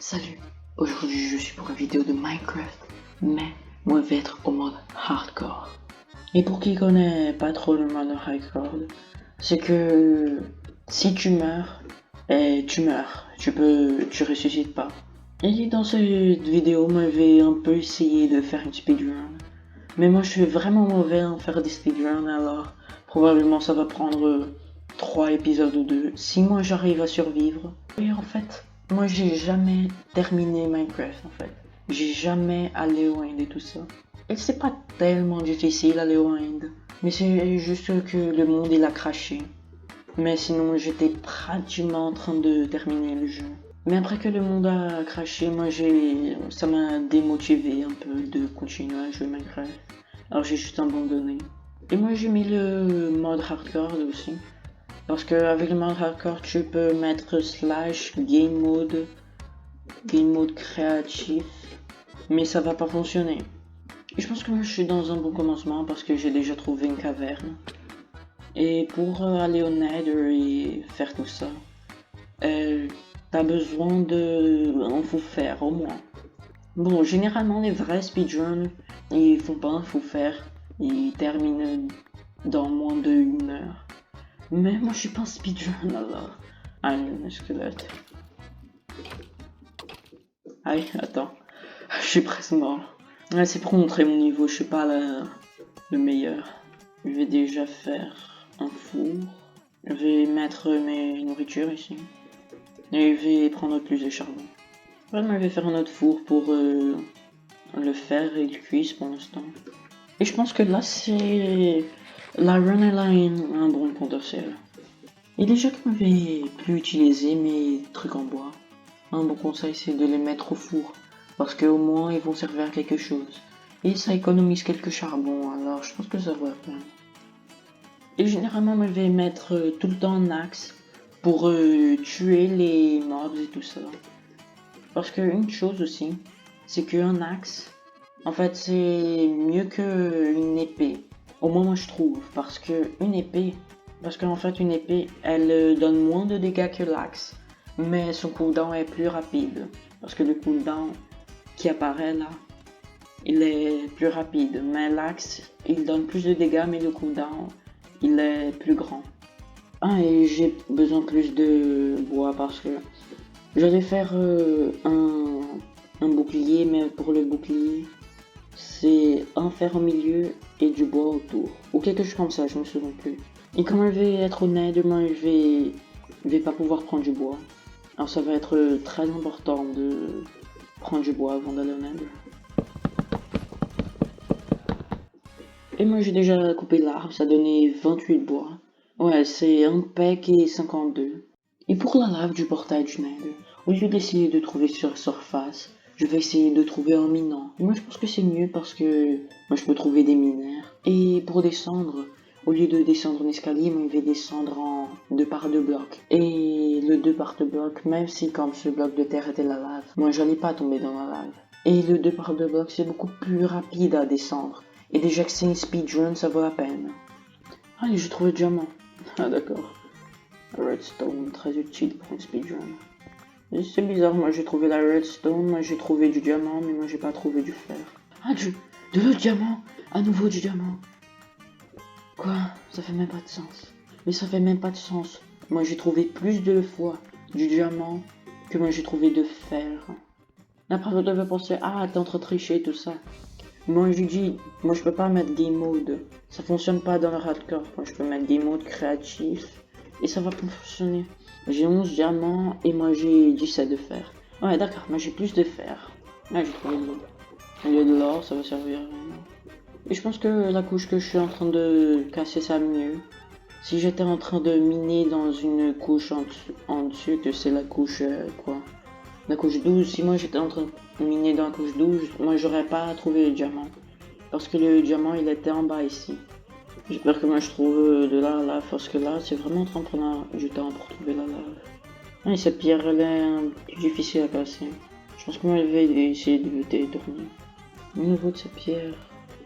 Salut, aujourd'hui je suis pour une vidéo de Minecraft, mais moi je vais être au mode hardcore. Et pour qui connaît pas trop le mode hardcore, c'est que si tu meurs, tu meurs, tu ressuscites pas. Et dans cette vidéo, moi je vais un peu essayer de faire une speedrun. Mais moi je suis vraiment mauvais en faire des speedruns, alors probablement ça va prendre 3 épisodes ou 2 si moi j'arrive à survivre. Et en fait, moi j'ai jamais terminé Minecraft en fait. J'ai jamais allé au end et tout ça. Et c'est pas tellement difficile aller au end, mais c'est juste que le monde il a craché. Mais sinon j'étais pratiquement en train de terminer le jeu. Mais après que le monde a craché, ça m'a démotivé un peu de continuer à jouer Minecraft. Alors j'ai juste abandonné. Et moi j'ai mis le mode hardcore aussi. Parce qu'avec le mode hardcore, tu peux mettre slash game mode créatif, mais ça va pas fonctionner. Et je pense que moi je suis dans un bon commencement parce que j'ai déjà trouvé une caverne. Et pour aller au Nether et faire tout ça, t'as besoin d'un fou faire au moins. Bon, généralement les vrais speedruns, ils font pas un fou faire, ils terminent dans moins d'1 heure. Mais moi je suis pas un speedrun alors. Allez, un squelette. Aïe, attends. Je suis presque mort. Ouais, c'est pour montrer mon niveau, je suis pas le meilleur. Je vais déjà faire un four. Je vais mettre mes nourritures ici. Et je vais prendre plus de charbon. Vraiment, je vais faire un autre four pour le fer et le cuisse pour l'instant. Et je pense que là, c'est... L'iron, elle a un bon potentiel. Et déjà que je vais plus utiliser mes trucs en bois, un bon conseil c'est de les mettre au four, parce qu'au moins ils vont servir à quelque chose. Et ça économise quelques charbons, alors je pense que ça vaut la peine. Et généralement je vais mettre tout le temps un axe pour tuer les mobs et tout ça. Parce qu'une chose aussi, c'est qu'un axe, en fait c'est mieux qu'une épée. Au moins moi je trouve, parce qu'en fait une épée, elle donne moins de dégâts que l'axe, mais son cooldown est plus rapide. Parce que le cooldown qui apparaît là, il est plus rapide, mais l'axe, il donne plus de dégâts, mais le cooldown, il est plus grand. Ah, et j'ai besoin plus de bois parce que j'allais faire un bouclier, mais pour le bouclier, c'est un fer au milieu et du bois autour. Ou quelque chose comme ça, je me souviens plus. Et comme je vais être honnête, demain je vais pas pouvoir prendre du bois. Alors ça va être très important de prendre du bois avant d'aller au Nether. Et moi j'ai déjà coupé l'arbre, ça donnait 28 bois. Ouais, c'est un pec et 52. Et pour la lave du portail du Nether, au lieu d'essayer de trouver sur la surface, je vais essayer de trouver un minant. Et moi je pense que c'est mieux parce que moi je peux trouver des mineurs. Et pour descendre, au lieu de descendre en escalier, moi je vais descendre en 2 par 2 blocs. Et le 2 par 2 blocs, même si comme ce bloc de terre était la lave, moi j'allais pas tomber dans la lave. Et le 2 par 2 blocs c'est beaucoup plus rapide à descendre. Et déjà que c'est une speedrun, ça vaut la peine. Ah, et j'ai trouvé le diamant. Ah d'accord. Redstone, très utile pour une speedrun. C'est bizarre, moi j'ai trouvé la redstone, moi j'ai trouvé du diamant, mais moi j'ai pas trouvé du fer. Ah, de l'autre diamant. À nouveau du diamant. Quoi? Ça fait même pas de sens. Mais ça fait même pas de sens. Moi j'ai trouvé plus de fois du diamant que moi j'ai trouvé de fer. Après vous devez penser, ah t'es en train de tricher tout ça. Moi je dis, moi je peux pas mettre game mode. Ça fonctionne pas dans le hardcore. Moi je peux mettre game mode créatif et ça va fonctionner. J'ai 11 diamants et moi j'ai 17 de fer. Ouais d'accord, moi j'ai plus de fer. Ouais j'ai trouvé de l'or. Au lieu de l'or, ça va servir à rien. Et je pense que la couche que je suis en train de casser ça mieux. Si j'étais en train de miner dans une couche en dessus, que c'est la couche quoi? La couche 12, si moi j'étais en train de miner dans la couche 12, moi j'aurais pas trouvé le diamant. Parce que le diamant il était en bas ici. J'espère que moi je trouve de la lave, parce que là c'est vraiment en train de prendre du temps pour trouver la lave. Ah, et cette pierre elle est plus difficile à casser. Je pense que moi je vais essayer de le détourner. Au niveau de cette pierre.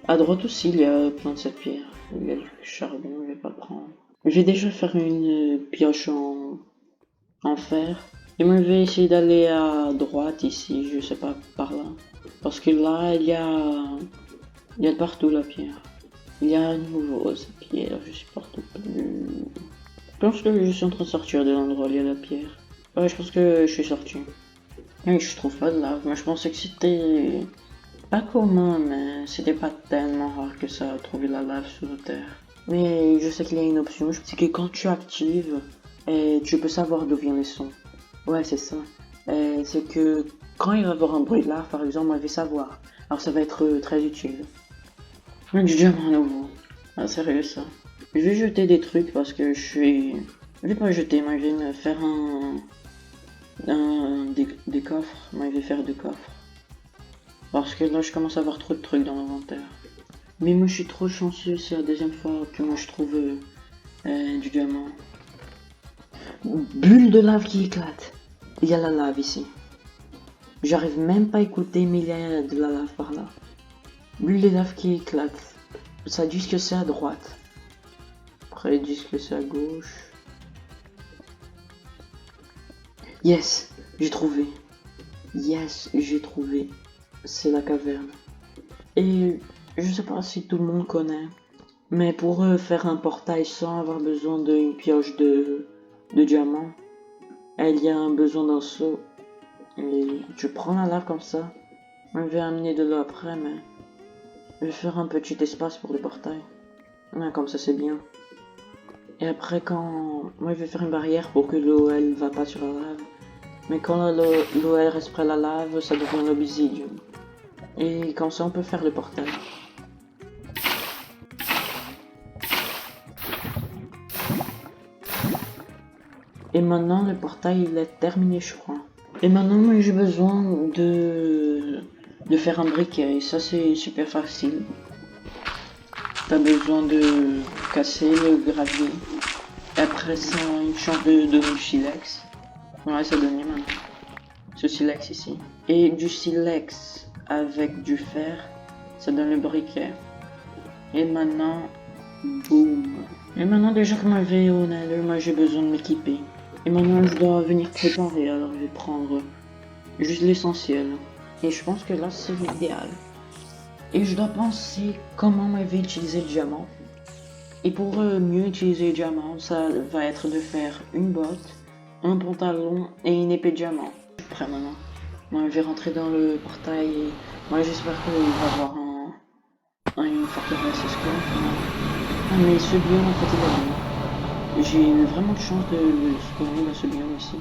À droite aussi il y a plein de cette pierre. Il y a du charbon, je vais pas le prendre. Je vais déjà faire une pioche en fer. Et moi, je vais essayer d'aller à droite ici, je sais pas, par là. Parce que là, il y a de partout la pierre. Il y a à nouveau cette pierre, je supporte plus. Je pense que je suis en train de sortir de l'endroit où il y a la pierre. Ouais, je pense que je suis sorti. Et je trouve pas de lave, mais je pensais que c'était pas commun, mais c'était pas tellement rare que ça trouver la lave sous la terre. Mais je sais qu'il y a une option, c'est que quand tu actives, tu peux savoir d'où viennent les sons. Ouais, c'est ça. C'est que quand il va y avoir un bruit de lave, par exemple, on va savoir. Alors ça va être très utile. Du diamant nouveau. Ah, sérieux ça. Je vais jeter des trucs parce que je suis... Je vais pas jeter, moi je vais me faire des coffres. Moi je vais faire 2 coffres. Parce que là je commence à avoir trop de trucs dans l'inventaire. Mais moi je suis trop chanceux, c'est la deuxième fois que moi je trouve du diamant. Bulle de lave qui éclate. Il y a la lave ici. J'arrive même pas à écouter, mais il y a de la lave par là. Bulle de lave qui éclate. Ça dit que c'est à droite. Après ils disent que c'est à gauche. Yes, j'ai trouvé. Yes, j'ai trouvé. C'est la caverne. Et je sais pas si tout le monde connaît, mais pour faire un portail sans avoir besoin d'une pioche de diamant, il y a un besoin d'un seau. Et je prends la lave comme ça. Je vais amener de l'eau après, mais je vais faire un petit espace pour le portail. Ouais, comme ça c'est bien. Et après quand... Moi je vais faire une barrière pour que l'eau elle va pas sur la lave. Mais quand l'eau elle reste près de la lave, ça devient l'obsidium. Et comme ça on peut faire le portail. Et maintenant le portail il est terminé je crois. Et maintenant moi j'ai besoin de faire un briquet et ça c'est super facile. T'as besoin de casser le gravier. Et après ça une chance de donner du silex. Ouais ça donne maintenant. Ce silex ici. Et du silex avec du fer, ça donne le briquet. Et maintenant, boum. Et maintenant déjà que ma vie est au Nether, moi j'ai besoin de m'équiper. Et maintenant je dois venir préparer, alors je vais prendre juste l'essentiel. Et je pense que là c'est l'idéal. Et je dois penser comment je vais utiliser le diamant. Et pour mieux utiliser le diamant, ça va être de faire une botte, un pantalon et une épée de diamant. Je suis prêt maintenant. Moi je vais rentrer dans le portail et moi j'espère qu'il va y avoir une forteresse esclave. Ah mais ce biome en fait il est bien. J'ai eu vraiment de chance de spawner dans ce biome ici.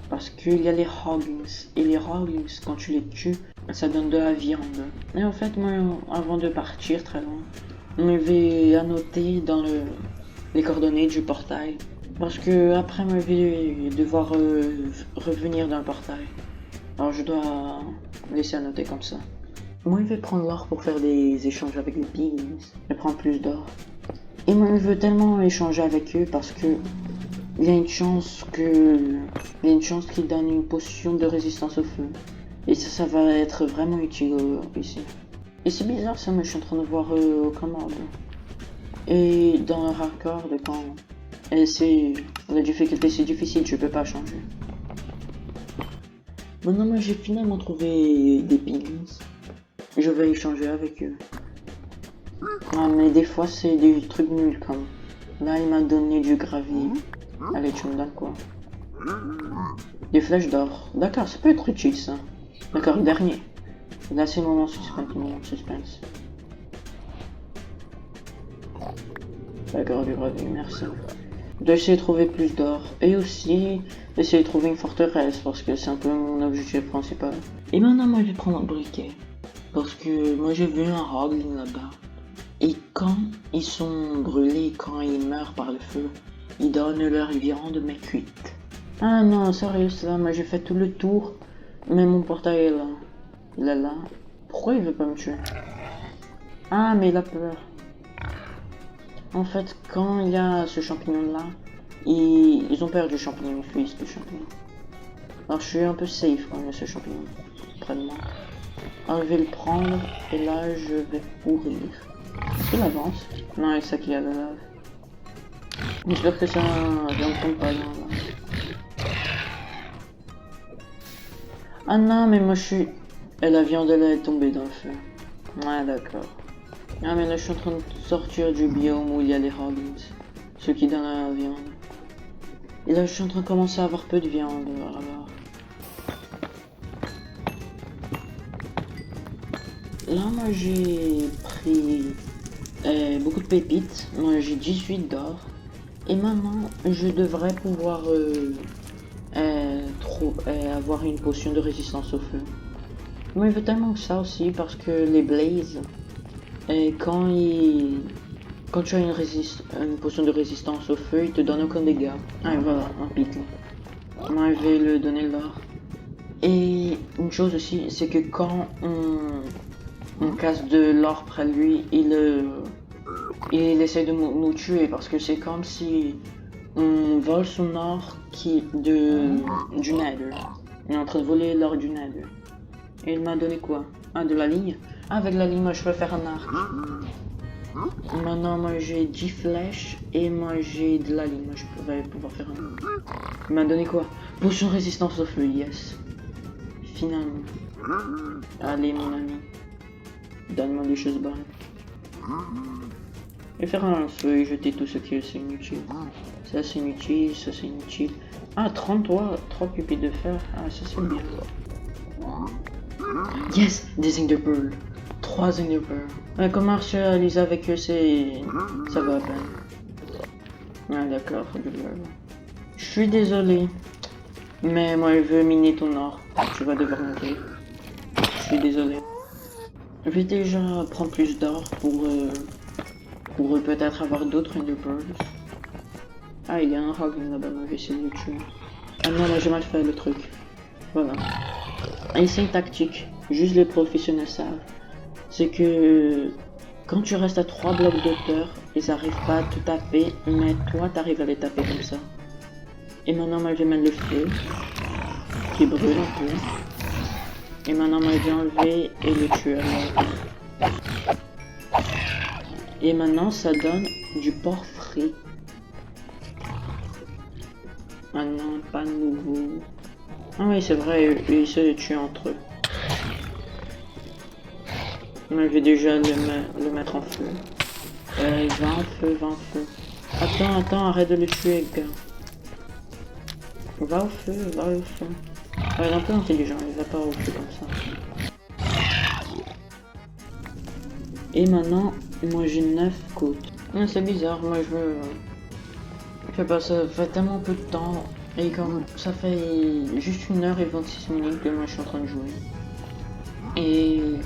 Parce qu'il y a les hoglins. Et les hoglins, quand tu les tues, ça donne de la viande. Et en fait, moi, avant de partir très loin, je vais annoter dans les coordonnées du portail. Parce que après, je vais devoir revenir dans le portail. Alors je dois laisser annoter comme ça. Moi, je vais prendre l'or pour faire des échanges avec les piglins. Je vais prendre plus d'or. Et moi, je veux tellement échanger avec eux parce que il y a une chance qu'ils donnent une potion de résistance au feu. Et ça va être vraiment utile ici. Et c'est bizarre ça, mais je suis en train de voir aux commandes. Et dans le hardcore de quand... Et c'est... La difficulté c'est difficile, je peux pas changer. Maintenant moi j'ai finalement trouvé des piglins. Je vais échanger avec eux. Ah mais des fois c'est des trucs nuls comme... Là il m'a donné du gravier. Allez tu me donnes quoi? Des flèches d'or. D'accord, ça peut être utile ça. D'accord, le dernier. Là c'est le moment suspense, D'accord, du gravier, merci. Je dois essayer de trouver plus d'or. Et aussi, essayer de trouver une forteresse, parce que c'est un peu mon objectif principal. Et maintenant, moi, je vais prendre un briquet. Parce que moi, j'ai vu un hoglin là-bas. Et quand ils sont brûlés, quand ils meurent par le feu, ils donnent leur viande mais cuite. Ah non, sérieux, là, moi, j'ai fait tout le tour. Mais mon portail est là. Il est là. Pourquoi il veut pas me tuer? Ah, mais il a peur. En fait, quand il y a ce champignon-là, ils ont peur du champignon, ils fuient du champignon. Alors je suis un peu safe quand il y a ce champignon près de moi. Alors je vais le prendre, et là je vais pourrir. Il avance. Non, c'est ça qu'il y a la lave. J'espère que ça ne tombe pas dans la lave. Ah non, mais moi je suis... Et la viande elle est tombée dans le feu. Ouais, d'accord. Ah mais là je suis en train de sortir du biome où il y a les hoglins. Ceux qui donnent la viande. Et là je suis en train de commencer à avoir peu de viande, alors... Là moi j'ai pris beaucoup de pépites. Moi j'ai 18 d'or. Et maintenant je devrais pouvoir avoir une potion de résistance au feu. Moi il veut tellement que ça aussi parce que les blazes, quand tu as une potion de résistance au feu, il te donne aucun dégât. Ah voilà, un pic. Moi je vais le donner l'or. Et une chose aussi, c'est que quand on casse de l'or près de lui, il essaie de nous tuer parce que c'est comme si on vole son or du Nether. On est en train de voler l'or du Nether. Et il m'a donné quoi? Ah, de la ligne? Ah, avec la ligne, moi je peux faire un arc. Maintenant, moi j'ai 10 flèches et moi j'ai de la ligne. Moi je pourrais pouvoir faire un arc. Il m'a donné quoi? Potion résistance au feu, yes. Finalement. Allez, mon ami. Donne-moi des choses bonnes. Et faire un feu et jeter tout ce qui est inutile. Ça c'est inutile, ça c'est inutile. Ah, 33, 3 pupiles de fer. Ah, ça c'est bien. Yes, des Enderpearls. 3 Enderpearls. Comment martialiser avec eux, ça va à peine. Ah d'accord, je suis désolé. Mais moi je veux miner ton or. Tu vas devoir mourir. Je suis désolé. Je vais déjà prendre plus d'or pour peut-être avoir d'autres Enderpearls. Ah, il y a un Hoglin là-bas, moi je vais essayer de le tuer. Ah non, là j'ai mal fait le truc. Voilà. Et c'est une tactique, juste les professionnels savent. C'est que quand tu restes à 3 blocs d'auteur, ils n'arrivent pas à te taper, mais toi t'arrives à les taper comme ça. Et maintenant moi je vais mettre le feu, qui brûle un peu. Et maintenant moi je vais enlever et le tuer alors. Et maintenant ça donne du porc frit. Ah non, pas nouveau. Ah oui c'est vrai, ils se tuent entre eux. Moi je vais déjà le mettre en feu. Va en feu, va en feu. Attends, arrête de le tuer, gars. Va au feu, va au feu. Il est un peu intelligent, il va pas au feu comme ça. Et maintenant, moi j'ai 9 côtes. C'est bizarre, moi je veux... Je sais pas, ça fait tellement peu de temps. Et comme ça fait juste 1h26 que moi je suis en train de jouer. Et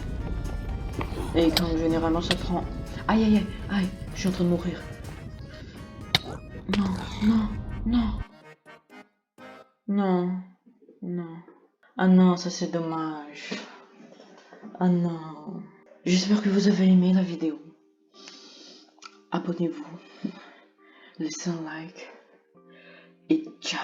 comme généralement ça prend... Aïe aïe aïe, aïe, je suis en train de mourir. Non, non, non. Non, non. Ah non, ça c'est dommage. Ah non. J'espère que vous avez aimé la vidéo. Abonnez-vous, laissez un like et ciao.